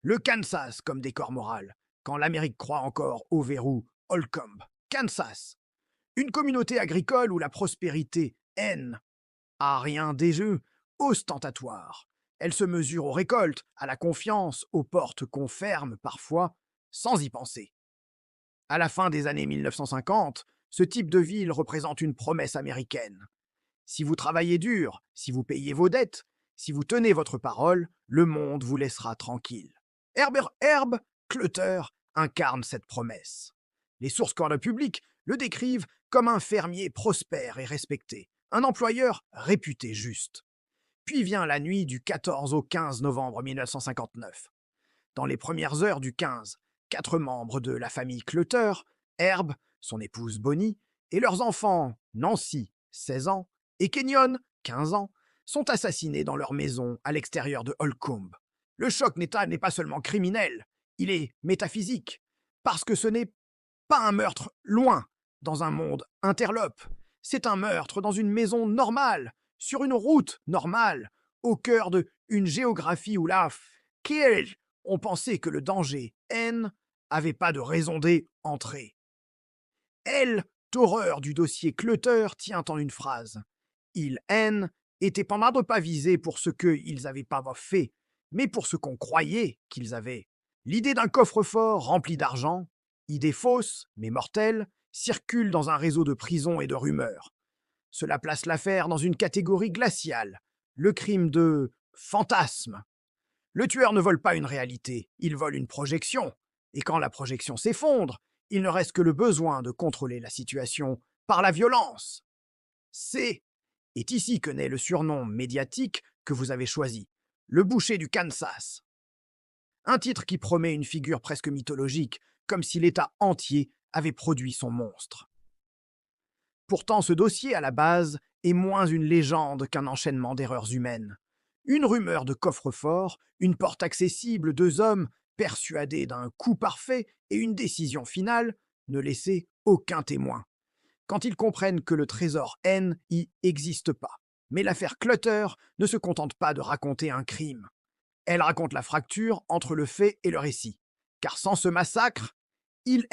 Le Kansas comme décor moral, quand l'Amérique croit encore au verrou Holcomb. Kansas, une communauté agricole où la prospérité haine à rien des jeux ostentatoires. Elle se mesure aux récoltes, à la confiance, aux portes qu'on ferme parfois sans y penser. À la fin des années 1950, ce type de ville représente une promesse américaine. Si vous travaillez dur, si vous payez vos dettes, si vous tenez votre parole, le monde vous laissera tranquille. Herb Clutter incarne cette promesse. Les sources corps publiques le décrivent comme un fermier prospère et respecté, un employeur réputé juste. Puis vient la nuit du 14 au 15 novembre 1959. Dans les premières heures du 15, 4 membres de la famille Clutter, Herb, son épouse Bonnie, et leurs enfants Nancy, 16 ans, et Kenyon, 15 ans, sont assassinés dans leur maison à l'extérieur de Holcomb. Le choc n'est pas seulement criminel, il est métaphysique, parce que ce n'est pas un meurtre loin, dans un monde interlope. C'est un meurtre dans une maison normale, sur une route normale, au cœur de une géographie où la kill on pensait que le danger, N, avait pas de raison d'entrer. Elle, horreur du dossier Clutter, tient en une phrase. Il, N, étaient pas visés pour ce qu'ils avaient pas fait, mais pour ce qu'on croyait qu'ils avaient. L'idée d'un coffre-fort rempli d'argent, idée fausse, mais mortelle, circule dans un réseau de prisons et de rumeurs. Cela place l'affaire dans une catégorie glaciale, le crime de fantasme. Le tueur ne vole pas une réalité, il vole une projection. Et quand la projection s'effondre, il ne reste que le besoin de contrôler la situation par la violence. C'est est ici que naît le surnom médiatique que vous avez choisi, le boucher du Kansas. Un titre qui promet une figure presque mythologique, comme si l'État entier avait produit son monstre. Pourtant, ce dossier, à la base, est moins une légende qu'un enchaînement d'erreurs humaines. Une rumeur de coffre-fort, une porte accessible, 2 hommes persuadés d'un coup parfait et une décision finale, ne laissaient aucun témoin. Quand ils comprennent que le trésor N y existe pas. Mais l'affaire Clutter ne se contente pas de raconter un crime. Elle raconte la fracture entre le fait et le récit. Car sans ce massacre, il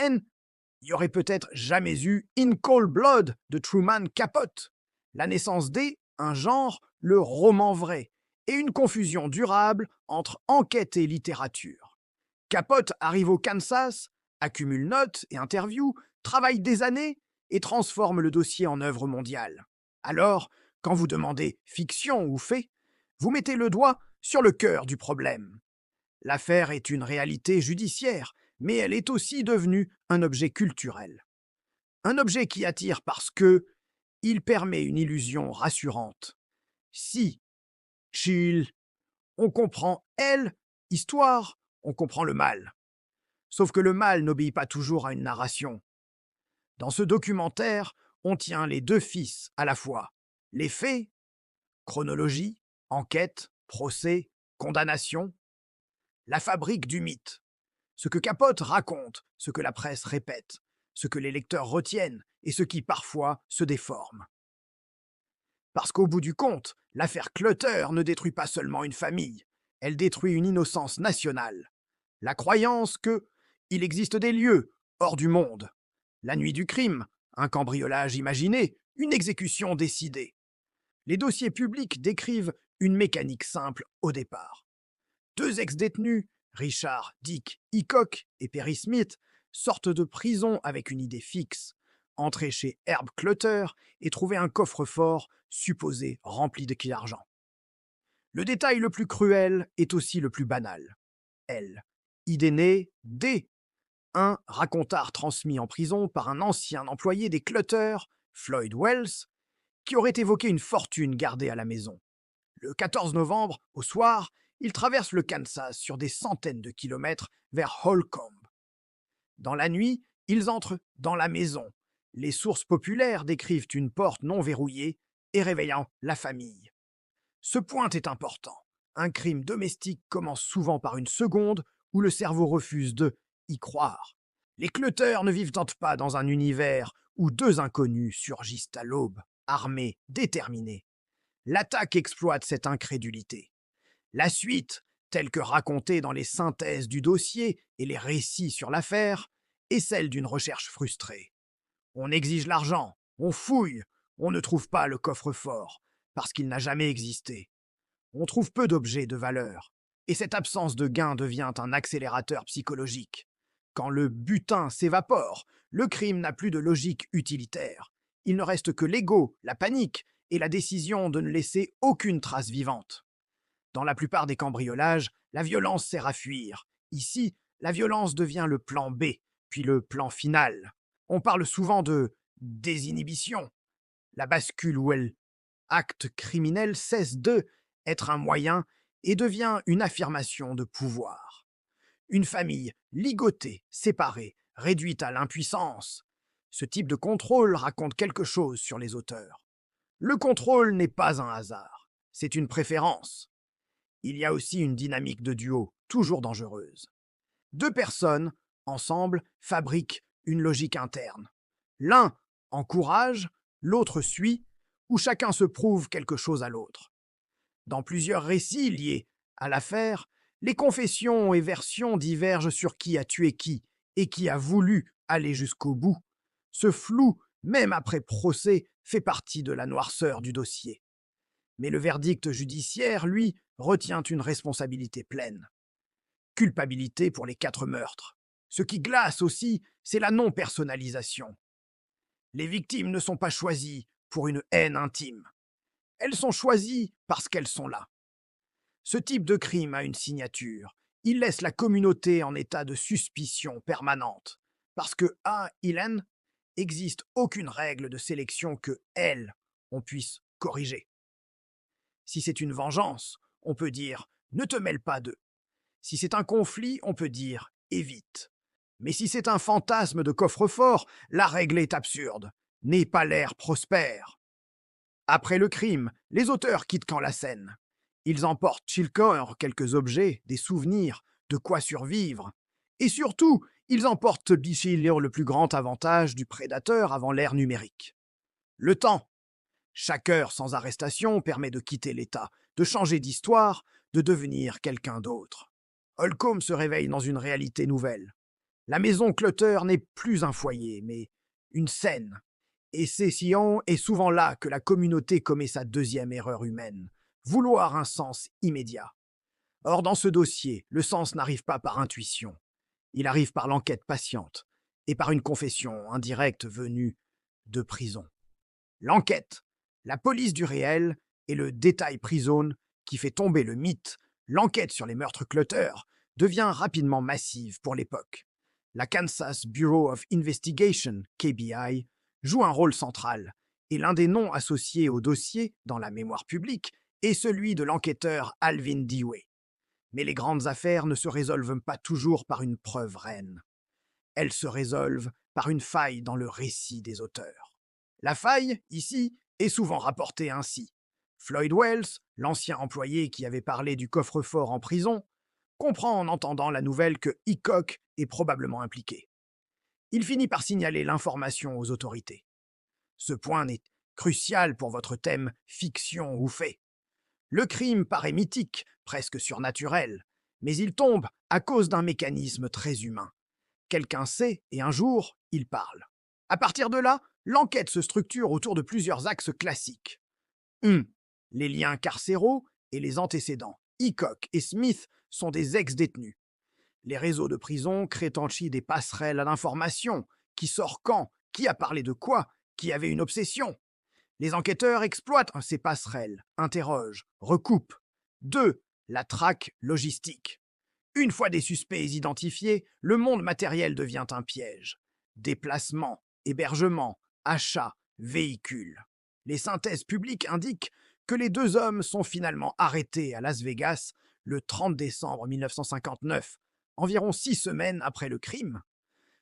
y aurait peut-être jamais eu In Cold Blood de Truman Capote. La naissance un genre, le roman vrai, et une confusion durable entre enquête et littérature. Capote arrive au Kansas, accumule notes et interviews, travaille des années et transforme le dossier en œuvre mondiale. Alors, quand vous demandez fiction ou fait, vous mettez le doigt sur le cœur du problème. L'affaire est une réalité judiciaire, mais elle est aussi devenue un objet culturel. Un objet qui attire parce que il permet une illusion rassurante. Si, chill, on comprend elle, histoire, on comprend le mal. Sauf que le mal n'obéit pas toujours à une narration. Dans ce documentaire, on tient les 2 fils à la fois. Les faits, chronologie, enquête, procès, condamnation, la fabrique du mythe. Ce que Capote raconte, ce que la presse répète, ce que les lecteurs retiennent et ce qui parfois se déforme. Parce qu'au bout du compte, l'affaire Clutter ne détruit pas seulement une famille, elle détruit une innocence nationale. La croyance que il existe des lieux hors du monde. La nuit du crime, un cambriolage imaginé, une exécution décidée. Les dossiers publics décrivent une mécanique simple au départ. 2 ex-détenus, Richard Dick Hickok et Perry Smith, sortent de prison avec une idée fixe, entrer chez Herb Clutter et trouver un coffre-fort supposé rempli de d'argent. Le détail le plus cruel est aussi le plus banal. Elle, idée née D, un racontard transmis en prison par un ancien employé des Clutter, Floyd Wells, qui aurait évoqué une fortune gardée à la maison. Le 14 novembre, au soir, ils traversent le Kansas sur des centaines de kilomètres vers Holcomb. Dans la nuit, ils entrent dans la maison. Les sources populaires décrivent une porte non verrouillée et réveillant la famille. Ce point est important. Un crime domestique commence souvent par une seconde où le cerveau refuse de y croire. Les Clutter ne vivent pas dans un univers où 2 inconnus surgissent à l'aube, armés, déterminés. L'attaque exploite cette incrédulité. La suite telle que racontée dans les synthèses du dossier et les récits sur l'affaire, est celle d'une recherche frustrée. On exige l'argent, on fouille, on ne trouve pas le coffre-fort, parce qu'il n'a jamais existé. On trouve peu d'objets de valeur, et cette absence de gain devient un accélérateur psychologique. Quand le butin s'évapore, le crime n'a plus de logique utilitaire. Il ne reste que l'ego, la panique et la décision de ne laisser aucune trace vivante. Dans la plupart des cambriolages, la violence sert à fuir. Ici, la violence devient le plan B, puis le plan final. On parle souvent de désinhibition, la bascule où l'acte criminel cesse de être un moyen et devient une affirmation de pouvoir. Une famille ligotée, séparée, réduite à l'impuissance. Ce type de contrôle raconte quelque chose sur les auteurs. Le contrôle n'est pas un hasard, c'est une préférence. Il y a aussi une dynamique de duo, toujours dangereuse. Deux personnes, ensemble, fabriquent une logique interne. L'un encourage, l'autre suit, où chacun se prouve quelque chose à l'autre. Dans plusieurs récits liés à l'affaire, les confessions et versions divergent sur qui a tué qui et qui a voulu aller jusqu'au bout. Ce flou, même après procès, fait partie de la noirceur du dossier. Mais le verdict judiciaire, lui, retient une responsabilité pleine. Culpabilité pour les 4 meurtres. Ce qui glace aussi, c'est la non-personnalisation. Les victimes ne sont pas choisies pour une haine intime. Elles sont choisies parce qu'elles sont là. Ce type de crime a une signature. Il laisse la communauté en état de suspicion permanente. Parce que, à Hélène, existe aucune règle de sélection que elle, on puisse corriger. Si c'est une vengeance, on peut dire « ne te mêle pas d'eux ». Si c'est un conflit, on peut dire « évite ». Mais si c'est un fantasme de coffre-fort, la règle est absurde. N'aie pas l'air prospère. Après le crime, les auteurs quittent quand la scène. Ils emportent chez corps quelques objets, des souvenirs, de quoi survivre. Et surtout, ils emportent le plus grand avantage du prédateur avant l'ère numérique. Le temps. Chaque heure sans arrestation permet de quitter l'état, de changer d'histoire, de devenir quelqu'un d'autre. Holcomb se réveille dans une réalité nouvelle. La maison Clutter n'est plus un foyer, mais une scène. Et c'est souvent là que la communauté commet sa deuxième erreur humaine, vouloir un sens immédiat. Or, dans ce dossier, le sens n'arrive pas par intuition. Il arrive par l'enquête patiente et par une confession indirecte venue de prison. L'enquête, la police du réel et le détail prison qui fait tomber le mythe, l'enquête sur les meurtres Clutter, devient rapidement massive pour l'époque. La Kansas Bureau of Investigation, KBI, joue un rôle central, et l'un des noms associés au dossier dans la mémoire publique est celui de l'enquêteur Alvin Dewey. Mais les grandes affaires ne se résolvent pas toujours par une preuve reine. Elles se résolvent par une faille dans le récit des auteurs. La faille, ici, est souvent rapportée ainsi. Floyd Wells, l'ancien employé qui avait parlé du coffre-fort en prison, comprend en entendant la nouvelle que Hickok est probablement impliqué. Il finit par signaler l'information aux autorités. Ce point est crucial pour votre thème fiction ou fait. Le crime paraît mythique, presque surnaturel, mais il tombe à cause d'un mécanisme très humain. Quelqu'un sait et un jour, il parle. À partir de là, l'enquête se structure autour de plusieurs axes classiques. 1. Les liens carcéraux et les antécédents. Hickok et Smith sont des ex-détenus. Les réseaux de prison créent ensuite des passerelles à l'information. Qui sort quand? Qui a parlé de quoi? Qui avait une obsession? Les enquêteurs exploitent ces passerelles, interrogent, recoupent. 2. La traque logistique. Une fois des suspects identifiés, le monde matériel devient un piège. Déplacement, hébergement, achat, véhicule. Les synthèses publiques indiquent que les 2 hommes sont finalement arrêtés à Las Vegas le 30 décembre 1959, environ 6 semaines après le crime.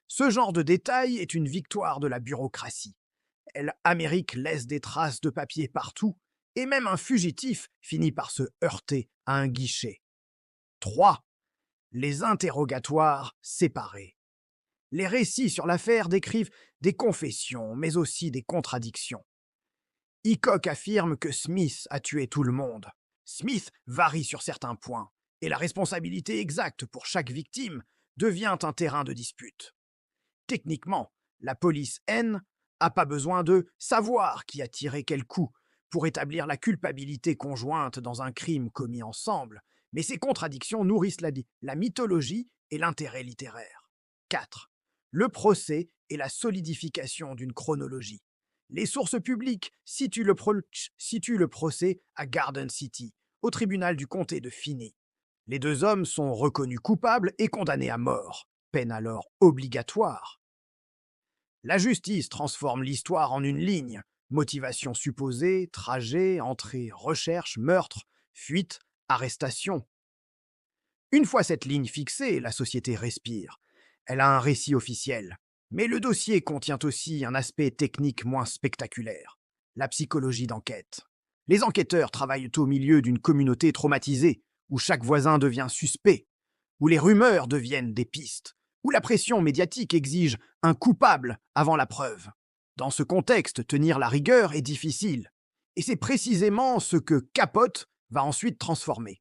Ce genre de détail est une victoire de la bureaucratie. L'Amérique laisse des traces de papier partout, et même un fugitif finit par se heurter à un guichet. 3. Les interrogatoires séparés. Les récits sur l'affaire décrivent des confessions, mais aussi des contradictions. Hickok affirme que Smith a tué tout le monde. Smith varie sur certains points, et la responsabilité exacte pour chaque victime devient un terrain de dispute. Techniquement, la police N n'a pas besoin de savoir qui a tiré quel coup pour établir la culpabilité conjointe dans un crime commis ensemble, mais ces contradictions nourrissent la mythologie et l'intérêt littéraire. 4. Le procès et la solidification d'une chronologie. Les sources publiques situent le procès à Garden City, au tribunal du comté de Finney. Les deux hommes sont reconnus coupables et condamnés à mort, peine alors obligatoire. La justice transforme l'histoire en une ligne. Motivation supposée, trajet, entrée, recherche, meurtre, fuite, arrestation. Une fois cette ligne fixée, la société respire. Elle a un récit officiel. Mais le dossier contient aussi un aspect technique moins spectaculaire. La psychologie d'enquête. Les enquêteurs travaillent au milieu d'une communauté traumatisée, où chaque voisin devient suspect, où les rumeurs deviennent des pistes, où la pression médiatique exige un coupable avant la preuve. Dans ce contexte, tenir la rigueur est difficile. Et c'est précisément ce que Capote va ensuite transformer.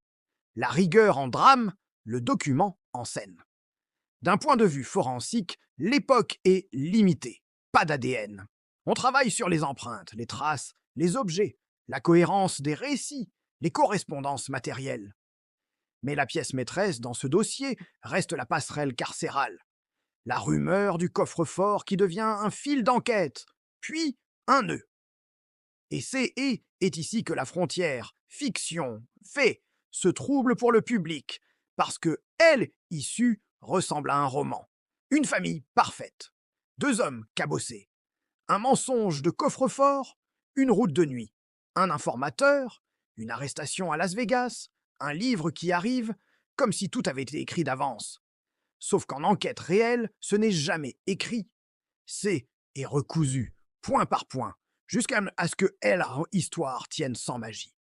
La rigueur en drame, le document en scène. D'un point de vue forensique, l'époque est limitée. Pas d'ADN. On travaille sur les empreintes, les traces, les objets, la cohérence des récits, les correspondances matérielles. Mais la pièce maîtresse dans ce dossier reste la passerelle carcérale. La rumeur du coffre-fort qui devient un fil d'enquête, puis un nœud. Et est ici que la frontière, fiction, fait, se trouble pour le public, parce que elle, issue, ressemble à un roman. Une famille parfaite. Deux hommes cabossés. Un mensonge de coffre-fort, une route de nuit. Un informateur, une arrestation à Las Vegas, un livre qui arrive, comme si tout avait été écrit d'avance. Sauf qu'en enquête réelle, ce n'est jamais écrit. C'est et recousu, point par point, jusqu'à ce que histoire tienne sans magie.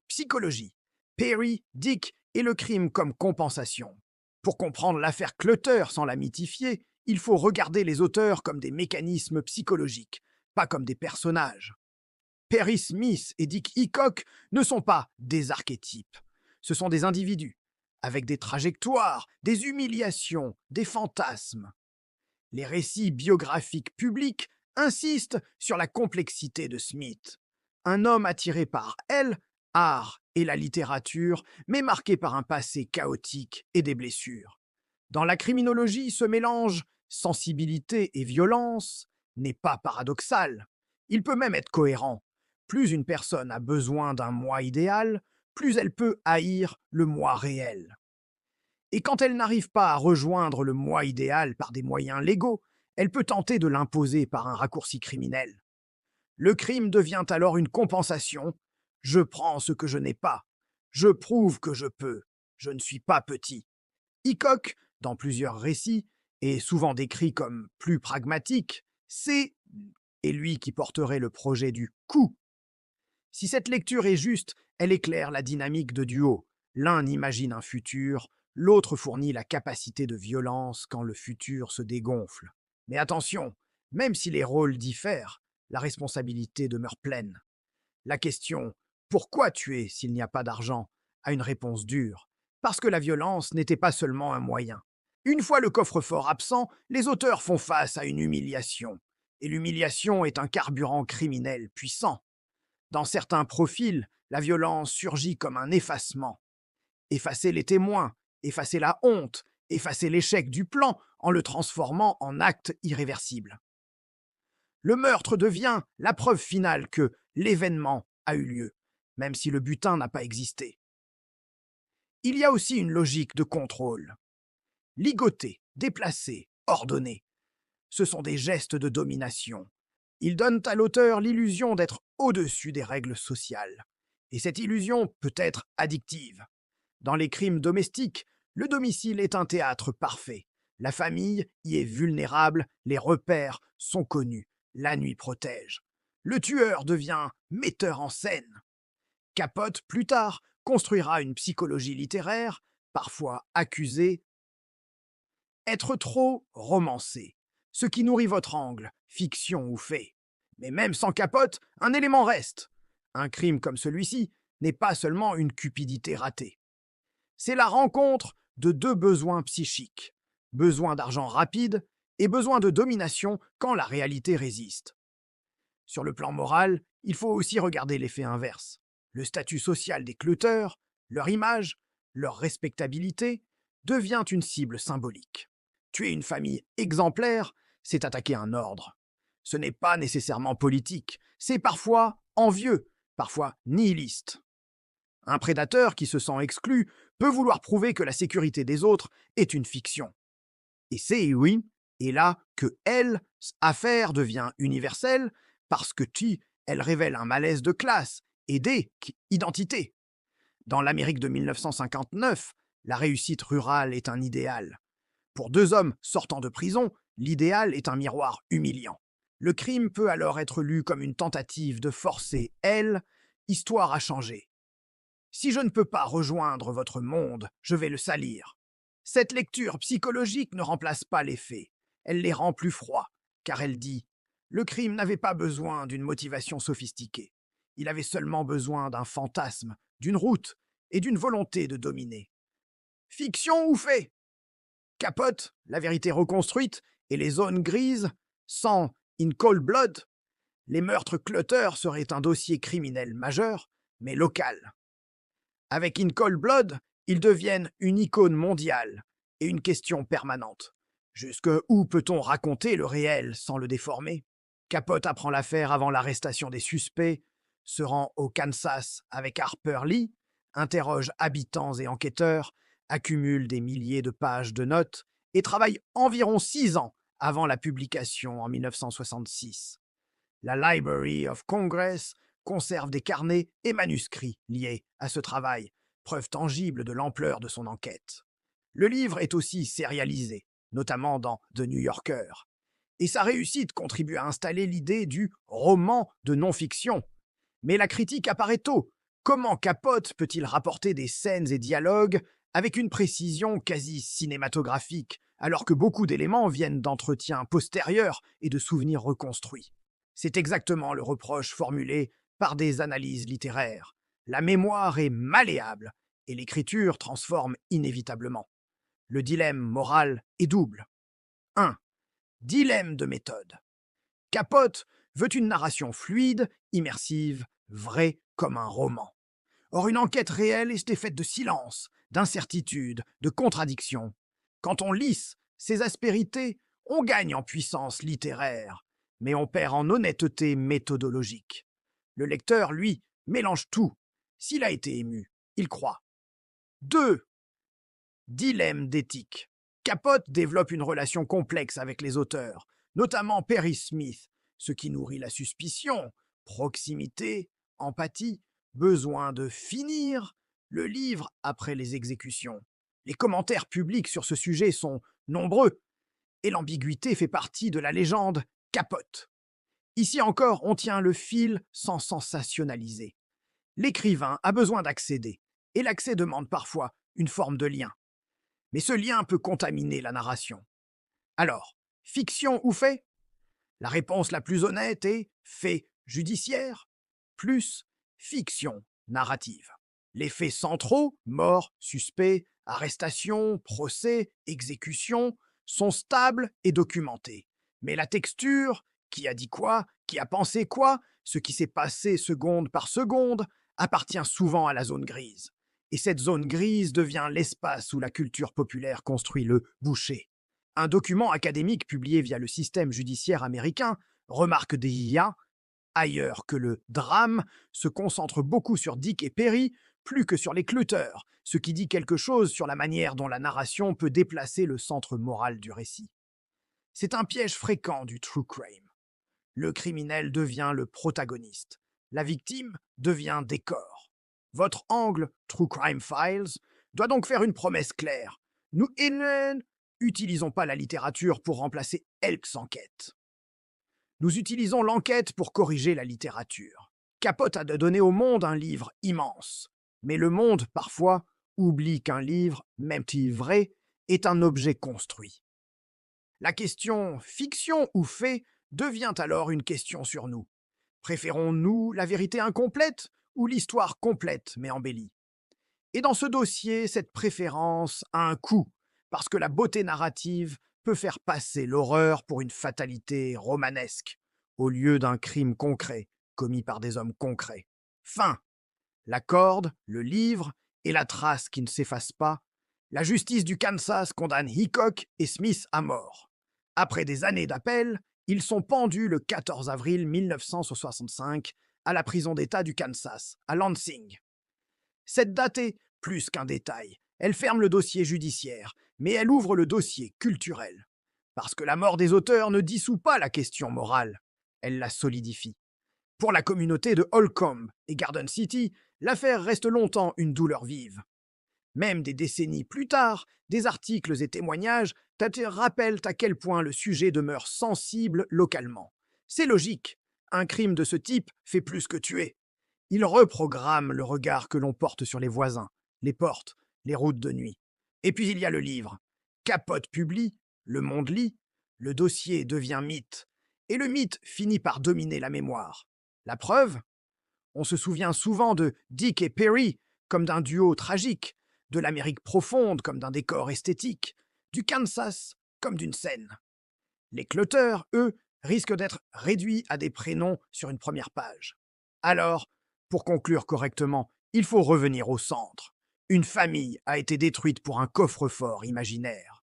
Psychologie. Perry, Dick et le crime comme compensation. Pour comprendre l'affaire Clutter sans la mythifier, il faut regarder les auteurs comme des mécanismes psychologiques, pas comme des personnages. Perry Smith et Dick Hickok ne sont pas des archétypes. Ce sont des individus, avec des trajectoires, des humiliations, des fantasmes. Les récits biographiques publics insistent sur la complexité de Smith. Un homme attiré par art et la littérature, mais marqué par un passé chaotique et des blessures. Dans la criminologie, ce mélange sensibilité et violence n'est pas paradoxal. Il peut même être cohérent. Plus une personne a besoin d'un moi idéal, plus elle peut haïr le moi réel. Et quand elle n'arrive pas à rejoindre le moi idéal par des moyens légaux, elle peut tenter de l'imposer par un raccourci criminel. Le crime devient alors une compensation. Je prends ce que je n'ai pas. Je prouve que je peux. Je ne suis pas petit. Hickok, dans plusieurs récits, est souvent décrit comme plus pragmatique. C'est lui qui porterait le projet du coup. Si cette lecture est juste, elle éclaire la dynamique de duo. L'un imagine un futur, l'autre fournit la capacité de violence quand le futur se dégonfle. Mais attention, même si les rôles diffèrent, la responsabilité demeure pleine. La question « Pourquoi tuer s'il n'y a pas d'argent ?» a une réponse dure. Parce que la violence n'était pas seulement un moyen. Une fois le coffre-fort absent, les auteurs font face à une humiliation. Et l'humiliation est un carburant criminel puissant. Dans certains profils, la violence surgit comme un effacement. Effacer les témoins, effacer la honte, effacer l'échec du plan en le transformant en acte irréversible. Le meurtre devient la preuve finale que l'événement a eu lieu, même si le butin n'a pas existé. Il y a aussi une logique de contrôle. Ligoter, déplacer, ordonner, ce sont des gestes de domination. Ils donnent à l'auteur l'illusion d'être au-dessus des règles sociales. Et cette illusion peut être addictive. Dans les crimes domestiques, le domicile est un théâtre parfait. La famille y est vulnérable, les repères sont connus, la nuit protège. Le tueur devient metteur en scène. Capote, plus tard, construira une psychologie littéraire, parfois accusée, être trop romancé, ce qui nourrit votre angle, fiction ou fait. Mais même sans Capote, un élément reste. Un crime comme celui-ci n'est pas seulement une cupidité ratée. C'est la rencontre de deux besoins psychiques, besoin d'argent rapide et besoin de domination quand la réalité résiste. Sur le plan moral, il faut aussi regarder l'effet inverse. Le statut social des clouteurs, leur image, leur respectabilité, devient une cible symbolique. Tuer une famille exemplaire, c'est attaquer un ordre. Ce n'est pas nécessairement politique, c'est parfois envieux, parfois nihiliste. Un prédateur qui se sent exclu peut vouloir prouver que la sécurité des autres est une fiction. Et c'est, oui, et là que elle, affaire devient universelle, parce que elle révèle un malaise de classe et d'identité. Dans l'Amérique de 1959, la réussite rurale est un idéal. Pour deux hommes sortant de prison, l'idéal est un miroir humiliant. Le crime peut alors être lu comme une tentative de forcer histoire à changer. Si je ne peux pas rejoindre votre monde, je vais le salir. Cette lecture psychologique ne remplace pas les faits, elle les rend plus froids, car elle dit « Le crime n'avait pas besoin d'une motivation sophistiquée, il avait seulement besoin d'un fantasme, d'une route et d'une volonté de dominer. » Fiction ou fait? Capote, la vérité reconstruite, et les zones grises, sans In Cold Blood, les meurtres Clutter seraient un dossier criminel majeur, mais local. Avec In Cold Blood, ils deviennent une icône mondiale et une question permanente. Jusque où peut-on raconter le réel sans le déformer? Capote apprend l'affaire avant l'arrestation des suspects, se rend au Kansas avec Harper Lee, interroge habitants et enquêteurs, accumule des milliers de pages de notes et travaille environ 6 ans avant la publication en 1966. La Library of Congress conserve des carnets et manuscrits liés à ce travail, preuve tangible de l'ampleur de son enquête. Le livre est aussi sérialisé, notamment dans The New Yorker. Et sa réussite contribue à installer l'idée du roman de non-fiction. Mais la critique apparaît tôt. Comment Capote peut-il rapporter des scènes et dialogues avec une précision quasi cinématographique, alors que beaucoup d'éléments viennent d'entretiens postérieurs et de souvenirs reconstruits? C'est exactement le reproche formulé par des analyses littéraires. La mémoire est malléable et l'écriture transforme inévitablement. Le dilemme moral est double. 1. Dilemme de méthode. Capote veut une narration fluide, immersive, vraie comme un roman. Or, une enquête réelle est faite de silence, d'incertitude, de contradictions. Quand on lisse ces aspérités, on gagne en puissance littéraire, mais on perd en honnêteté méthodologique. Le lecteur, lui, mélange tout. S'il a été ému, il croit. 2. Dilemme d'éthique. Capote développe une relation complexe avec les auteurs, notamment Perry Smith, ce qui nourrit la suspicion, proximité, empathie, besoin de finir le livre après les exécutions. Les commentaires publics sur ce sujet sont nombreux, et l'ambiguïté fait partie de la légende Capote. Ici encore, on tient le fil sans sensationnaliser. L'écrivain a besoin d'accéder, et l'accès demande parfois une forme de lien. Mais ce lien peut contaminer la narration. Alors, fiction ou fait? La réponse la plus honnête est fait judiciaire plus fiction narrative. Les faits centraux, mort, suspect, arrestation, procès, exécution, sont stables et documentés. Mais la texture, qui a dit quoi, qui a pensé quoi, ce qui s'est passé seconde par seconde, appartient souvent à la zone grise. Et cette zone grise devient l'espace où la culture populaire construit le boucher. Un document académique publié via le système judiciaire américain remarque d'IA, ailleurs que le drame, se concentre beaucoup sur Dick et Perry, plus que sur les clouteurs, ce qui dit quelque chose sur la manière dont la narration peut déplacer le centre moral du récit. C'est un piège fréquent du true crime. Le criminel devient le protagoniste. La victime devient décor. Votre angle True Crime Files doit donc faire une promesse claire. Nous n'utilisons pas la littérature pour remplacer Elks Enquête. Nous utilisons l'enquête pour corriger la littérature. Capote a donné au monde un livre immense. Mais le monde, parfois, oublie qu'un livre, même s'il vrai, est un objet construit. La question fiction ou fait devient alors une question sur nous. Préférons-nous la vérité incomplète ou l'histoire complète mais embellie? Et dans ce dossier, cette préférence a un coût, parce que la beauté narrative peut faire passer l'horreur pour une fatalité romanesque, au lieu d'un crime concret, commis par des hommes concrets. Fin. La corde, le livre et la trace qui ne s'efface pas, la justice du Kansas condamne Hickok et Smith à mort. Après des années d'appel, ils sont pendus le 14 avril 1965 à la prison d'État du Kansas, à Lansing. Cette date est plus qu'un détail. Elle ferme le dossier judiciaire, mais elle ouvre le dossier culturel. Parce que la mort des auteurs ne dissout pas la question morale, elle la solidifie. Pour la communauté de Holcomb et Garden City, l'affaire reste longtemps une douleur vive. Même des décennies plus tard, des articles et témoignages rappellent à quel point le sujet demeure sensible localement. C'est logique. Un crime de ce type fait plus que tuer. Il reprogramme le regard que l'on porte sur les voisins, les portes, les routes de nuit. Et puis il y a le livre. Capote publie, Le Monde lit, le dossier devient mythe. Et le mythe finit par dominer la mémoire. La preuve? On se souvient souvent de Dick et Perry comme d'un duo tragique, de l'Amérique profonde comme d'un décor esthétique, du Kansas comme d'une scène. Les Clutter, eux, risquent d'être réduits à des prénoms sur une première page. Alors, pour conclure correctement, il faut revenir au centre. Une famille a été détruite pour un coffre-fort imaginaire.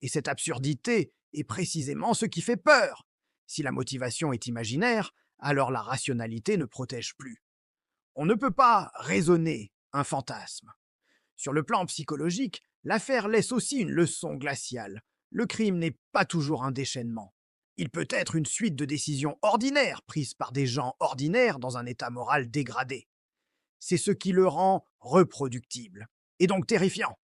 Et cette absurdité est précisément ce qui fait peur. Si la motivation est imaginaire, alors la rationalité ne protège plus. On ne peut pas raisonner un fantasme. Sur le plan psychologique, l'affaire laisse aussi une leçon glaciale. Le crime n'est pas toujours un déchaînement. Il peut être une suite de décisions ordinaires prises par des gens ordinaires dans un état moral dégradé. C'est ce qui le rend reproductible, et donc terrifiant.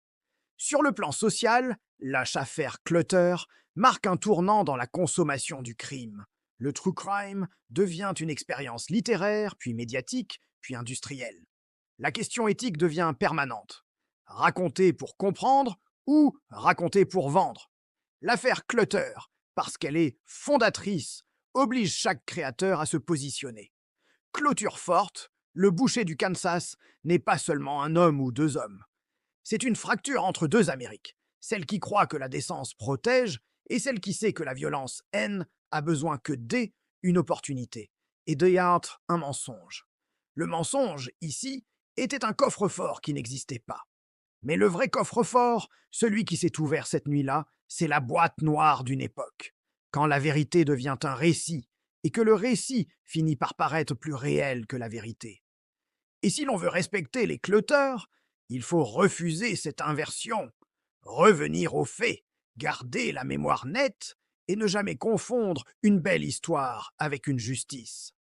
Sur le plan social, l'affaire Clutter marque un tournant dans la consommation du crime. Le true crime devient une expérience littéraire, puis médiatique, puis industrielle. La question éthique devient permanente. Raconter pour comprendre ou raconter pour vendre? L'affaire Clutter, parce qu'elle est fondatrice, oblige chaque créateur à se positionner. Clôture forte, le boucher du Kansas n'est pas seulement un homme ou deux hommes. C'est une fracture entre deux Amériques, celle qui croit que la décence protège et celle qui sait que la violence haine a besoin que une opportunité et un mensonge. Le mensonge, ici, était un coffre-fort qui n'existait pas. Mais le vrai coffre-fort, celui qui s'est ouvert cette nuit-là, c'est la boîte noire d'une époque, quand la vérité devient un récit et que le récit finit par paraître plus réel que la vérité. Et si l'on veut respecter les Clutter, il faut refuser cette inversion, revenir aux faits, garder la mémoire nette et ne jamais confondre une belle histoire avec une justice.